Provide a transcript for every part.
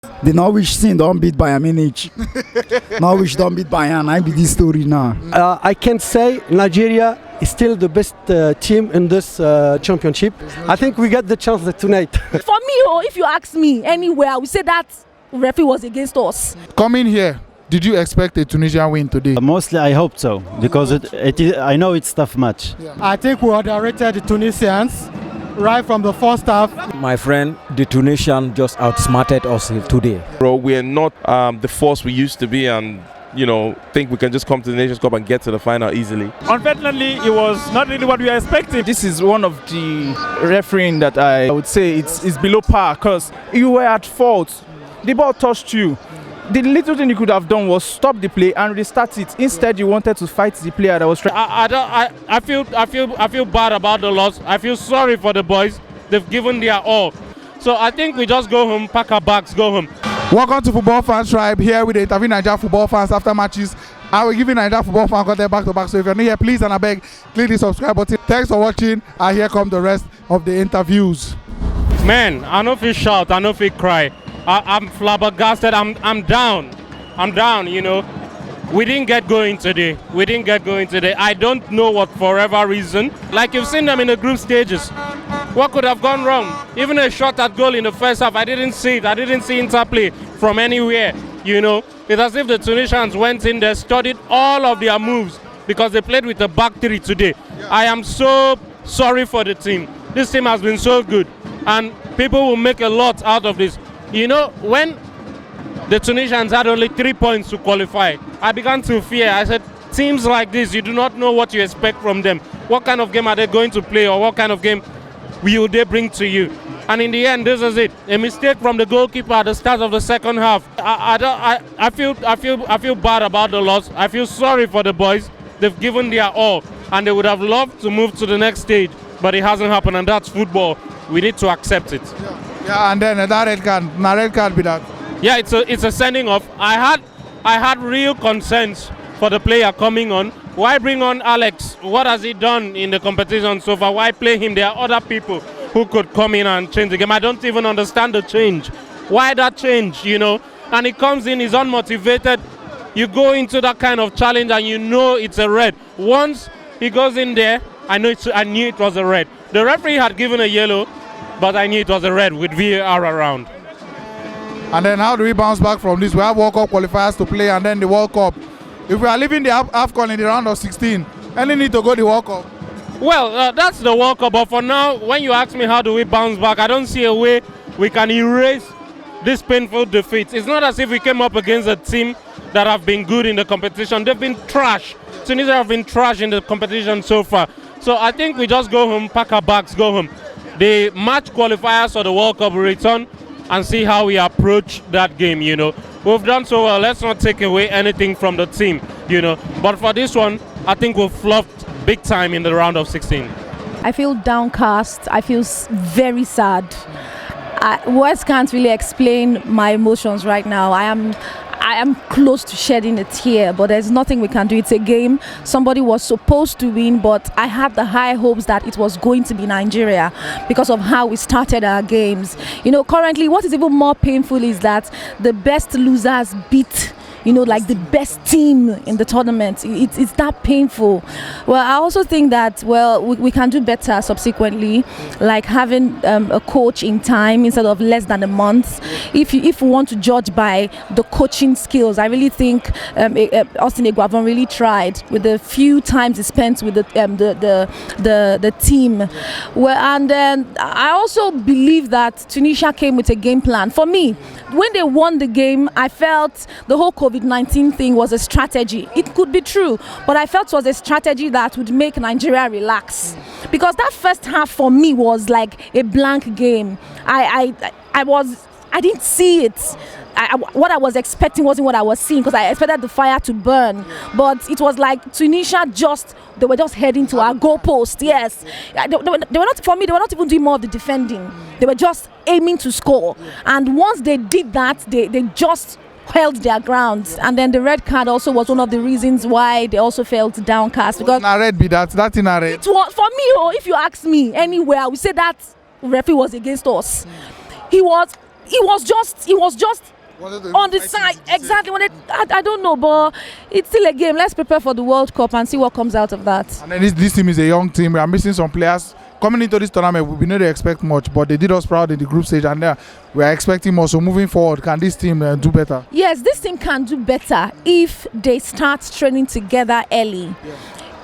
The Norwich team don't beat Bayern Munich. Norwich don't beat Bayern. I be this story now. I can say Nigeria is still the best team in this championship. I think we get the chance tonight. For me, if you ask me anywhere, I would say that referee was against us. Coming here, did you expect a Tunisian win today? Mostly I hope so, because I know it's a tough match. I think we underrated the Tunisians right from the first half. My friend, the Tunisians just outsmarted us today. Bro, we're not the force we used to be, and think we can just come to the Nations Cup and get to the final easily. Unfortunately, it was not really what we were expecting. This is one of the refereeing that I would say it's below par, because you were at fault. The ball touched you. The little thing you could have done was stop the play and restart it. Instead, you wanted to fight the player that was trying. I feel bad about the loss. I feel sorry for the boys. They've given their all. So I think we just go home, pack our bags, go home. Welcome to Football Fans Tribe. Here with the interview Naija football fans after matches. I will give you Naija football fan content back to back. So if you're new here, please and I beg, click the subscribe button. Thanks for watching. And here come the rest of the interviews. Man, I know if you shout, I know if you cry. I'm flabbergasted. I'm down. We didn't get going today. I don't know what forever reason. Like you've seen them in the group stages. What could have gone wrong? Even a shot at goal in the first half, I didn't see it. I didn't see interplay from anywhere. It's as if the Tunisians went in there, studied all of their moves because they played with a back three today. I am so sorry for the team. This team has been so good, and people will make a lot out of this. When the Tunisians had only 3 points to qualify, I began to fear. I said, teams like this, you do not know what you expect from them. What kind of game are they going to play, or what kind of game will they bring to you? And in the end, this is it. A mistake from the goalkeeper at the start of the second half. I feel bad about the loss. I feel sorry for the boys. They've given their all, and they would have loved to move to the next stage, but it hasn't happened, and that's football. We need to accept it. Yeah, and then that red card be that. Yeah, it's a sending off. I had real concerns for the player coming on. Why bring on Alex? What has he done in the competition so far? Why play him? There are other people who could come in and change the game. I don't even understand the change. Why that change, And he comes in, he's unmotivated. You go into that kind of challenge and it's a red. Once he goes in there, I knew it was a red. The referee had given a yellow, but I knew it was a red with VAR around. And then how do we bounce back from this? We have World Cup qualifiers to play, and then the World Cup. If we are leaving the Afcon in the round of 16, any need to go the World Cup? Well, that's the World Cup, but for now, when you ask me how do we bounce back, I don't see a way we can erase this painful defeat. It's not as if we came up against a team that have been good in the competition. They've been trash. Tunisia have been trash in the competition so far. So I think we just go home, pack our bags, go home. The match qualifiers for the World Cup will return and see how we approach that game, We've done so well. Let's not take away anything from the team, But for this one, I think we've flopped big time in the round of 16. I feel downcast. I feel very sad. Words can't really explain my emotions right now. I am close to shedding a tear, but there's nothing we can do. It's a game. Somebody was supposed to win, but I had the high hopes that it was going to be Nigeria because of how we started our games. Currently, what is even more painful is that the best losers beat like the best team in the tournament. It's that painful. Well, I also think that, we can do better subsequently, like having a coach in time instead of less than a month. If we want to judge by the coaching skills, I really think Austin Eguavon really tried with the few times he spent with the team. Well, and then I also believe that Tunisia came with a game plan. For me, when they won the game, I felt the whole COVID-19 thing was a strategy. It could be true, but I felt it was a strategy that would make Nigeria relax. Because that first half for me was like a blank game. I didn't see it. What I was expecting wasn't what I was seeing, because I expected the fire to burn. But it was like Tunisia they were just heading to our goalpost. Yes, they were not, for me, they were not even doing more of the defending. They were just aiming to score. And once they did that, they just held their ground. And then the red card also was one of the reasons why they also felt downcast. Because red be that's in a red. It was, for me, if you ask me anywhere, I would say that referee was against us. He was just on the side. Exactly. I don't know, but it's still a game. Let's prepare for the World Cup and see what comes out of that. And then this team is a young team. We are missing some players. Coming into this tournament, we didn't expect much, but they did us proud in the group stage, and we are expecting more. So moving forward, can this team do better? Yes, this team can do better if they start training together early. Yeah.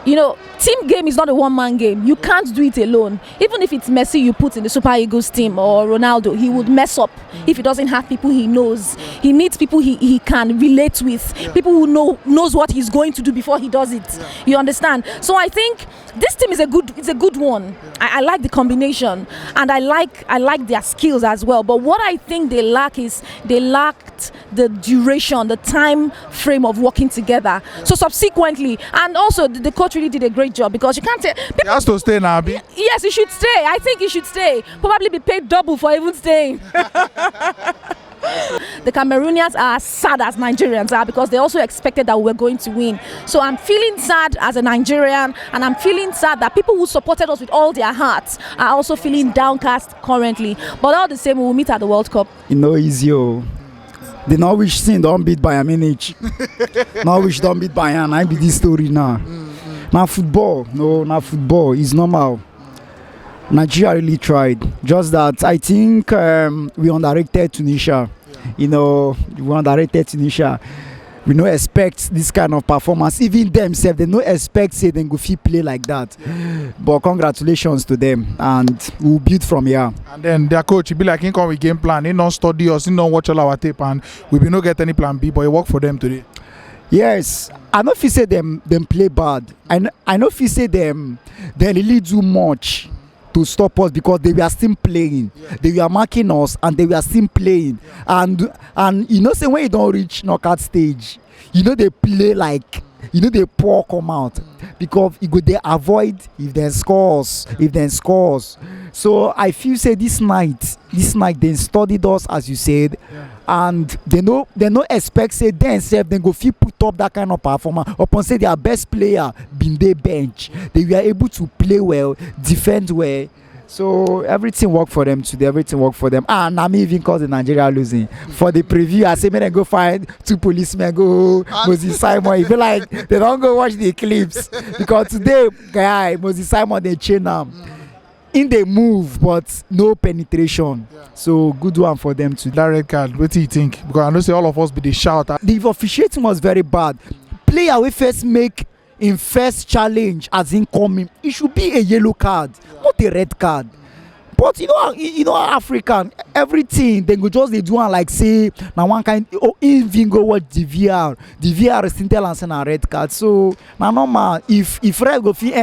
You know, team game is not a one-man game. You can't do it alone. Even if it's Messi you put in the Super Eagles team or Ronaldo, he would mess up if he doesn't have people he knows. He needs people he can relate with, people who knows what he's going to do before he does it. You understand? So I think this team is a good one. I like the combination, and I like their skills as well. But what I think they lacked the duration, the time frame of working together. So subsequently, and also the coach really did a great job, because you can't say he has to stay now. Yes, he should stay. I think he should stay. Probably be paid double for even staying. The Cameroonians are as sad as Nigerians are, because they also expected that we were going to win. So I'm feeling sad as a Nigerian, and I'm feeling sad that people who supported us with all their hearts are also feeling downcast currently. But all the same, we will meet at the World Cup. Easy. The Norwich team don't beat Bayern Munich. Norwich don't beat Bayern. I be this story now. Now football, now football is normal. Nigeria really tried. Just that I think we underrated Tunisia. We underrated Tunisia. We no expect this kind of performance. Even themselves, they no expect say they go fit play like that. But congratulations to them, and we'll build from here. And then their coach, he be like, he come with game plan. He not study us, he not watch all our tape, and we be no get any plan B. But he work for them today. Yes, I know if you say them play bad. I know if you say they really do much to stop us, because they were still playing. They were marking us, and they were still playing. And say when you don't reach knockout stage, they play like they pour come out, because they avoid if they scores. So I feel say this night they studied us, as you said. And they no expect say themselves they go fit put up that kind of performance upon say their best player been their bench. They were able to play well, defend well. So everything worked for them today. Everything worked for them. And I'm even cause the Nigeria losing. For the preview, I say, go find 2 policemen, go Moses Simon. It be like they don't go watch the clips, because today, guy, Moses Simon they chain them. In they move, but no penetration. So good one for them too. That red card, what do you think? Because I know say all of us be the shout. The officiating was very bad. Player we first make in first challenge as incoming, it should be a yellow card, not a red card. But African, everything they go just they do one like say now one kind even go watch the VR is still answering a red card. So now normal if ref go fit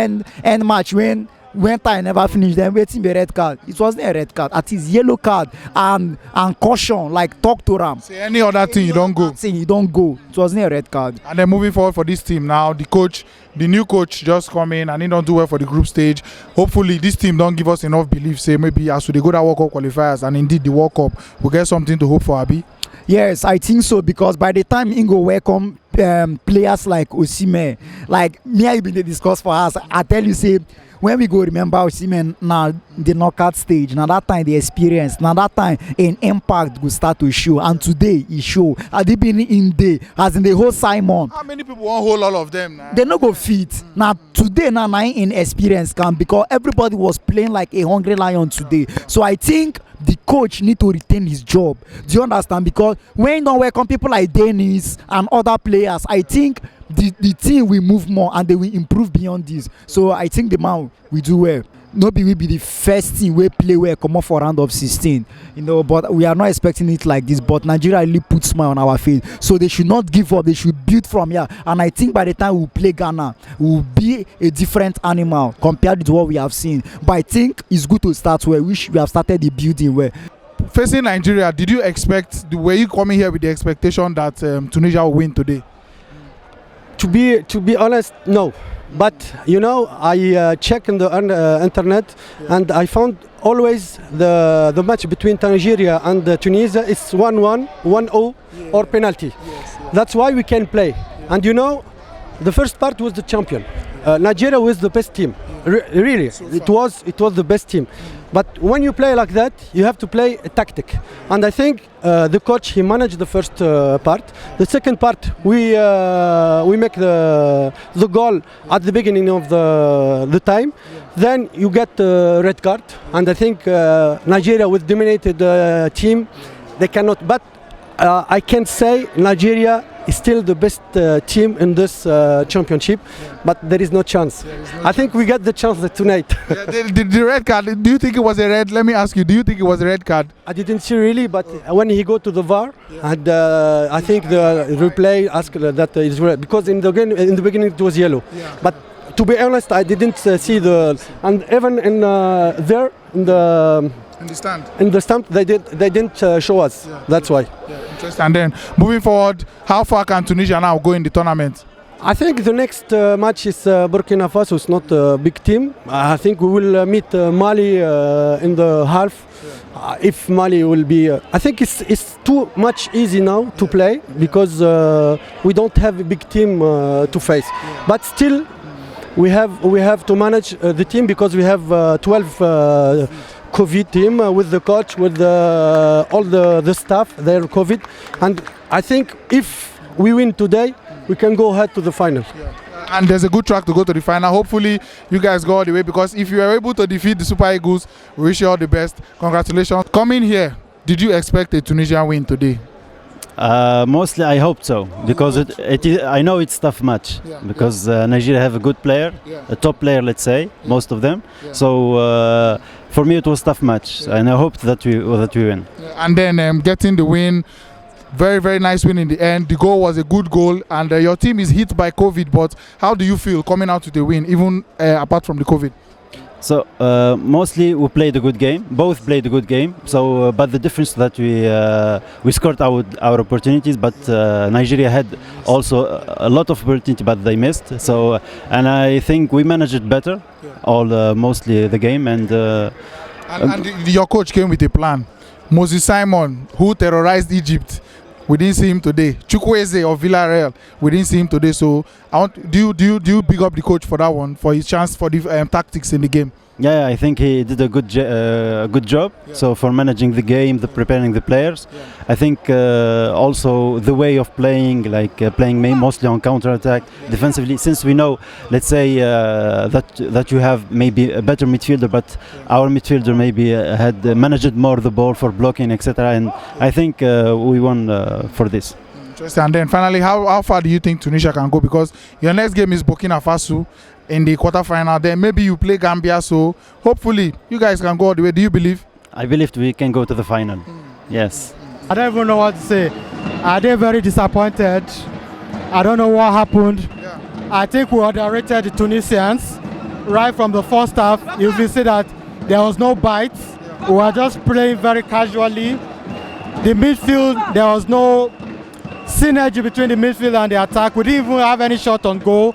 end match when time never finish, then waiting be red card. It wasn't a red card, at least yellow card and caution, like talk to them. Say any other thing you don't go. You don't go. It wasn't a red card. And then moving forward for this team now, the new coach just come in and he don't do well for the group stage. Hopefully this team don't give us enough belief. Say maybe as we go to World Cup qualifiers and indeed the World Cup, we'll get something to hope for, Abi. Yes, I think so, because by the time Ingo welcome players like Osimhen, like me I been discuss for us, I tell you say when we go remember Osimhen now the knockout stage, now that time the experience, now that time an impact will start to show, and today it show. Had they been in day as in the whole Simon. How many people won't hold all of them now? They no go fit. Now today now in experience come, because everybody was playing like a hungry lion today. So I think the coach need to retain his job. Do you understand? Because when you don't welcome people like Dennis and other players, I think the team will move more and they will improve beyond this. So I think the man will do well. Nobody will be the first team we play well come off for round of 16, but we are not expecting it like this. But Nigeria really put smile on our face, so they should not give up. They should build from here, and I think by the time we play Ghana, we will be a different animal compared to what we have seen. But I think it's good to start well. We have started the building well. Facing Nigeria, did you expect? Were you coming here with the expectation that Tunisia will win today? To be honest, no. But I checked in the internet, and I found always the match between Nigeria and Tunisia is 1-1, 1-0 or penalty. That's why we can play. And the first part was the champion. Nigeria was the best team. Really, it was the best team. But when you play like that, you have to play a tactic. And I think the coach, he managed the first part. The second part, we make the goal at the beginning of the time. Then you get a red card. And I think Nigeria with dominated team, they cannot. But I can say Nigeria is still the best team in this championship, but there is no chance. I think we get the chance tonight. The red card, do you think it was a red? Let me ask you, do you think it was a red card? I didn't see really, but when he go to the VAR, and I think the replay asked that it's red, because in the beginning it was yellow. But to be honest, I didn't see and even in there in the stand they didn't show us. That's why. Interesting. And then moving forward, how far can Tunisia now go in the tournament? I think the next match is Burkina Faso. It's not a big team. I think we will meet Mali in the half. If Mali will be, I think it's too much easy now to play because we don't have a big team to face. But still, we have to manage the team because we have 12. COVID team with the coach, with all the staff, they're COVID. And I think if we win today, we can go ahead to the final. And there's a good track to go to the final. Hopefully you guys go all the way, because if you are able to defeat the Super Eagles, we wish you all the best. Congratulations. Coming here, did you expect a Tunisian win today? Mostly I hope so, because I know it's tough match, because Nigeria have a good player, a top player, let's say, most of them. So for me it was tough match, and I hope that we win. And then getting the win, very, very nice win in the end. The goal was a good goal, and your team is hit by COVID, but how do you feel coming out with the win, even apart from the COVID? So mostly we played a good game. Both played a good game. So, but the difference that we scored our opportunities, but Nigeria had also a lot of opportunity, but they missed. So, and I think we managed it better, mostly the game. And your coach came with a plan. Moses Simon, who terrorized Egypt, we didn't see him today. Chukwueze of Villarreal, we didn't see him today. So, do you big up the coach for that one, for his chance for the tactics in the game? Yeah, I think he did a good job. So for managing the game, preparing the players, I think also the way of playing, playing mostly on counter-attack, defensively. Since we know, let's say that you have maybe a better midfielder, but our midfielder maybe had managed more the ball for blocking, etc. And I think we won for this. Interesting. And then finally, how far do you think Tunisia can go? Because your next game is Burkina Faso in the quarterfinal. Then maybe you play Gambia. So hopefully you guys can go all the way. Do you believe? I believe we can go to the final. Yes. I don't even know what to say. Are they very disappointed? I don't know what happened. I think we underrated the Tunisians right from the first half. You will see that there was no bites. We were just playing very casually. The midfield, there was no synergy between the midfield and the attack. We didn't even have any shot on goal.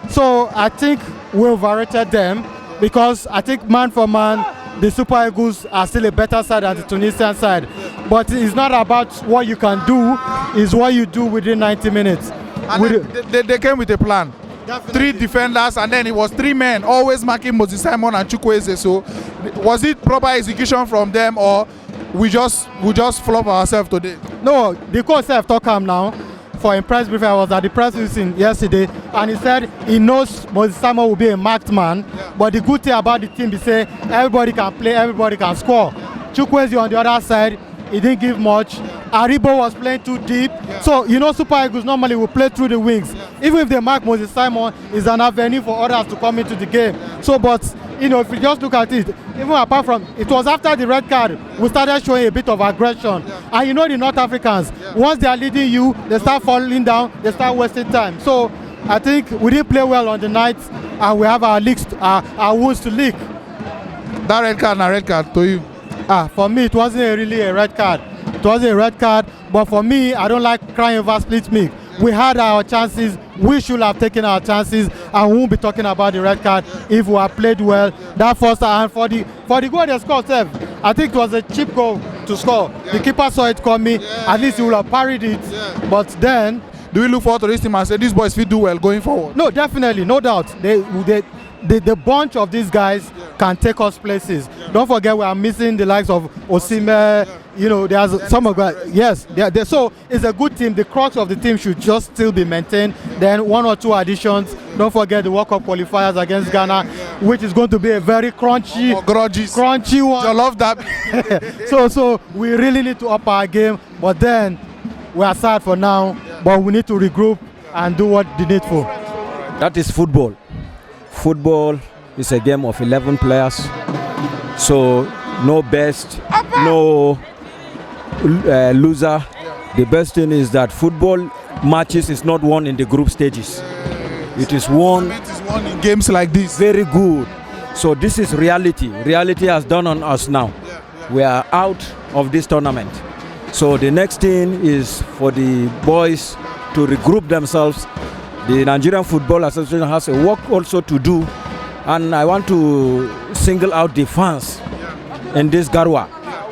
So I think we overrated them, because I think man for man, the Super Eagles are still a better side than the Tunisian side. But it's not about what you can do, it's what you do within 90 minutes. And they came with a plan. Definitely. 3 defenders, and then it was 3 men always marking Moses Simon and Chukwueze. So was it proper execution from them, or we just flop ourselves today? No, the coach have talked him now. For him press briefing, I was at the press briefing yesterday, and he said he knows Moses Simon will be a marked man. But the good thing about the team is say everybody can play, everybody can score. Chukwueze on the other side, he didn't give much. Aribo was playing too deep. So you know, Super Eagles normally will play through the wings. Even if they mark Moses Simon, it's an avenue for others to come into the game. So, but you know, if you just look at it, even apart from, it was after the red card, we started showing a bit of aggression. And you know, the North Africans, once they are leading you, they start falling down, they start wasting time. So I think we didn't play well on the night, and we have our wounds to lick. That red card to you? For me, it wasn't really a red card. It wasn't a red card, but for me, I don't like crying over split milk. We had our chances, we should have taken our chances, and we won't be talking about the red card if we have played well. That first, and for the goal they scored, I think it was a cheap goal to score. The keeper saw it coming, at least he would have parried it, but then... do we look forward to this team and say these boys will do well going forward? No, definitely, no doubt. The bunch of these guys can take us places. Don't forget we are missing the likes of Osimhen. You know, there's some of guys. Yes, so it's a good team. The crux of the team should just still be maintained. Then 1 or 2 additions. Don't forget the World Cup qualifiers against Ghana, which is going to be a very crunchy one. I love that. So we really need to up our game. But then we are sad for now. But we need to regroup and do what the needful. That is football. Football is a game of 11 players, so no best, no loser. The best thing is that football matches is not won in the group stages. It is won in games like this. Very good. So this is reality. Reality has done on us now. We are out of this tournament. So the next thing is for the boys to regroup themselves. The Nigerian Football Association has a work also to do, and I want to single out the fans in this Garwa.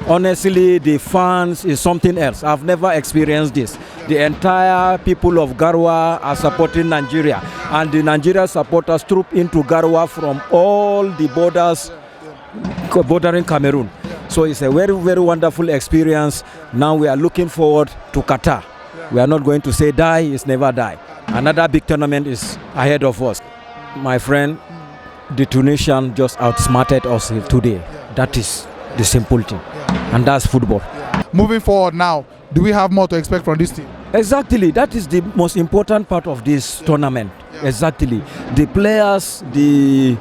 Honestly, the fans is something else. I've never experienced this. The entire people of Garwa are supporting Nigeria, and the Nigeria supporters troop into Garwa from all the borders bordering Cameroon. So it's a very, very wonderful experience. Now we are looking forward to Qatar. We are not going to say die, it's never die. Another big tournament is ahead of us. My friend, the Tunisians just outsmarted us today. That is the simple thing. And that's football. Moving forward now, do we have more to expect from this team? Exactly. That is the most important part of this tournament. Exactly. The players, the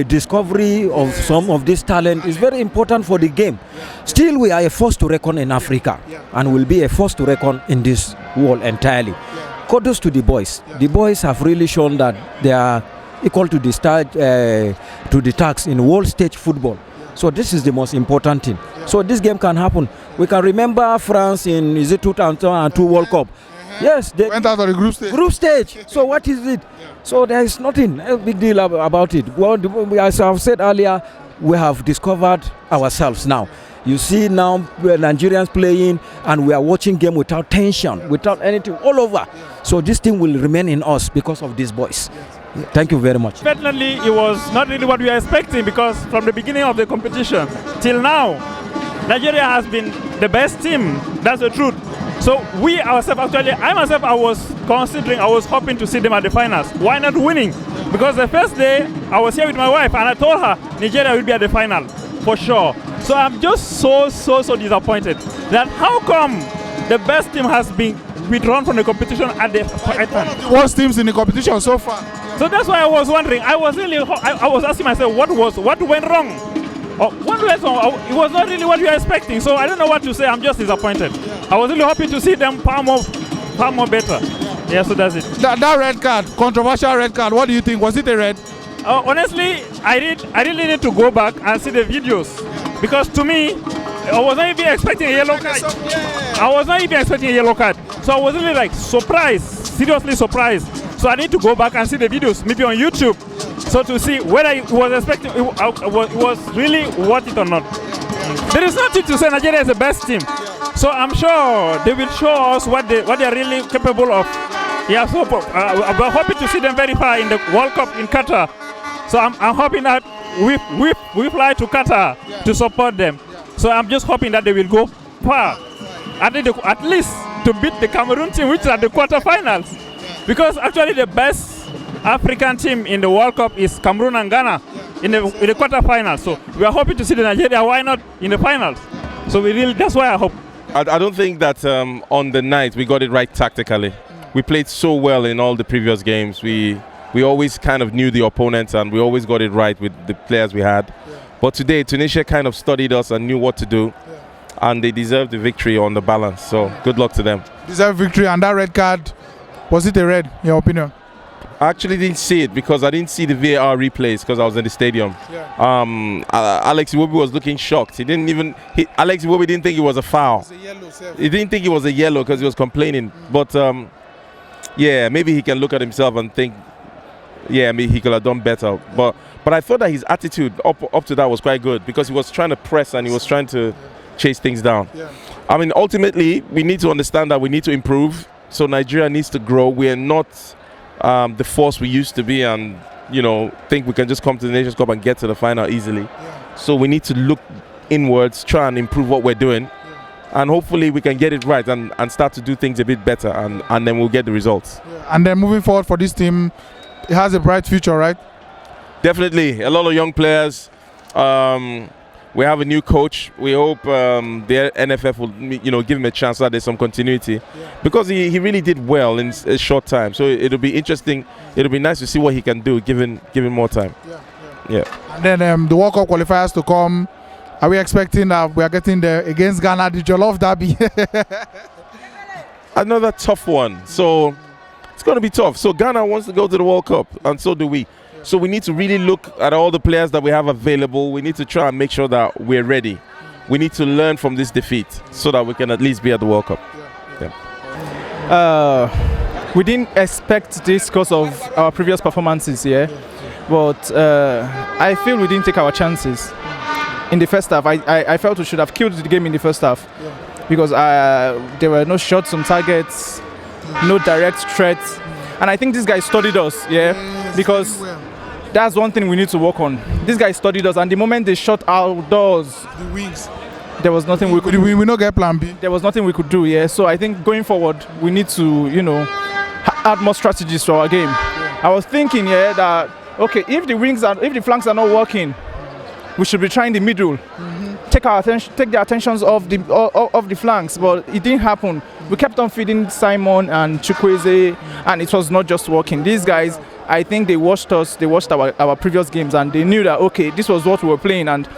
discovery of some of this talent is very important for the game. Still, we are a force to reckon in Africa, and will be a force to reckon in this world entirely. Kudos to the boys. The boys have really shown that they are equal to the task in world stage football. So this is the most important thing. So this game can happen. We can remember France in 2002 World Cup. Yes, they went out of the group stage. Group stage. So what is it? So there is nothing a big deal about it. Well, as I've said earlier, we have discovered ourselves now. You see now Nigerians playing, and we are watching game without tension, without anything, all over. So this thing will remain in us because of these boys. Thank you very much. Definitely, it was not really what we were expecting, because from the beginning of the competition till now, Nigeria has been the best team. That's the truth. So we ourselves, actually, I was hoping to see them at the finals. Why not winning? Because the first day I was here with my wife and I told her Nigeria will be at the final for sure. So I'm just so disappointed that how come the best team has been withdrawn from the competition at the right time. One of the worst teams in the competition so far. So that's why I was wondering. I was asking myself what went wrong. It was not really what we were expecting. So I don't know what to say. I'm just disappointed. I was really hoping to see them far more better. Yeah, so that's it. That red card, controversial red card. What do you think? Was it a red? Honestly, I really need to go back and see the videos, because to me, I was not even expecting a yellow card. I was not even expecting a yellow card. So I was really like surprised, seriously surprised. So I need to go back and see the videos, maybe on YouTube, so to see whether it was really worth it or not. There is nothing to say Nigeria is the best team. So I'm sure they will show us what they are really capable of. Yeah, so we're hoping to see them very far in the World Cup in Qatar. So I'm hoping that we fly to Qatar to support them. So I'm just hoping that they will go far, at least to beat the Cameroon team, which is at the quarterfinals. Because actually the best African team in the World Cup is Cameroon and Ghana in the quarterfinals. So we are hoping to see the Nigeria, why not in the finals? So that's why I hope. I don't think that on the night we got it right tactically. We played so well in all the previous games. We always kind of knew the opponents, and we always got it right with the players we had. But today, Tunisia kind of studied us and knew what to do, and they deserved the victory on the balance. So good luck to them. Deserved victory, and that red card, was it a red, in your opinion? I actually didn't see it because I didn't see the VAR replays because I was in the stadium. Yeah. Alex Iwobi was looking shocked. Alex Iwobi didn't think it was a foul. He didn't think it was a yellow because he was complaining. But yeah, maybe he can look at himself and think, yeah, maybe he could have done better. But I thought that his attitude up to that was quite good, because he was trying to press and he was trying to chase things down. Yeah. I mean, ultimately, we need to understand that we need to improve So Nigeria needs to grow. We are not the force we used to be, and think we can just come to the Nations Cup and get to the final easily. So we need to look inwards, try and improve what we're doing, and hopefully we can get it right and start to do things a bit better, and then we'll get the results. And then moving forward for this team, it has a bright future, right? Definitely, a lot of young players. We have a new coach. We hope the NFF will, give him a chance so that there's some continuity, because he really did well in a short time. So it'll be interesting. It'll be nice to see what he can do given more time. Yeah. And then the World Cup qualifiers to come. Are we expecting that we are getting there against Ghana, the Jollof Derby? Another tough one. So it's going to be tough. So Ghana wants to go to the World Cup, and so do we. So we need to really look at all the players that we have available. We need to try and make sure that we're ready. We need to learn from this defeat so that we can at least be at the World Cup. We didn't expect this because of our previous performances, but I feel we didn't take our chances in the first half. I felt we should have killed the game in the first half because there were no shots on targets, no direct threats, and I think this guy studied us, because that's one thing we need to work on. This guy studied us, and the moment they shot outdoors, the wings, there was nothing we could do. We not get plan B. There was nothing we could do, So I think going forward, we need to, add more strategies to our game. I was thinking, that okay, if the flanks are not working, we should be trying the middle. Take the attentions of the flanks, but it didn't happen. We kept on feeding Simon and Chukwueze, and it was not just working. These guys, I think they watched us, they watched our previous games, and they knew that, okay, this was what we were playing, and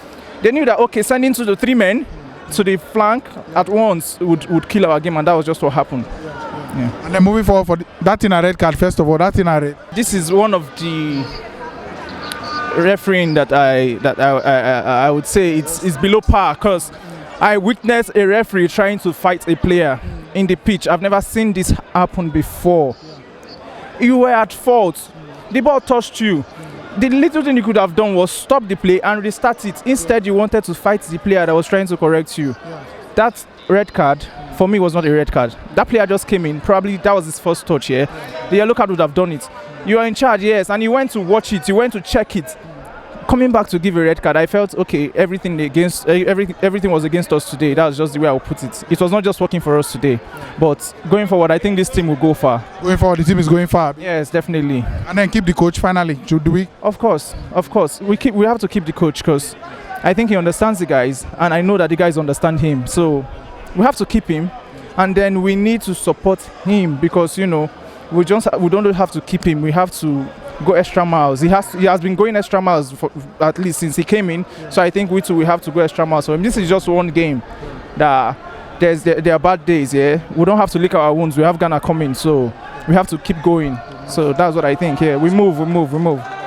they knew that, okay, sending to the 3 men to the flank at once would kill our game, and that was just what happened. And then moving forward for that in a red card, first of all, that in a red. This is one of the refereeing that I would say it's below par, because I witnessed a referee trying to fight a player in the pitch. I've never seen this happen before. You were at fault. The ball touched you. The little thing you could have done was stop the play and restart it. Instead, you wanted to fight the player that was trying to correct you. That red card, for me, was not a red card. That player just came in. Probably that was his first touch, The yellow card would have done it. You are in charge, yes, and you went to watch it. You went to check it. Coming back to give a red card, I felt, okay, everything was against us today. That was just the way I would put it. It was not just working for us today. But going forward, I think this team will go far. Going forward, the team is going far. Yes, definitely. And then keep the coach finally. Should we? Of course. We have to keep the coach, because I think he understands the guys, and I know that the guys understand him. So we have to keep him, and then we need to support him, because we don't have to keep him. We have to go extra miles. He has been going extra miles for, at least since he came in. So I think we have to go extra miles. So this is just one game. That there are bad days. We don't have to lick our wounds. We have Ghana coming, so we have to keep going. So that's what I think. We move.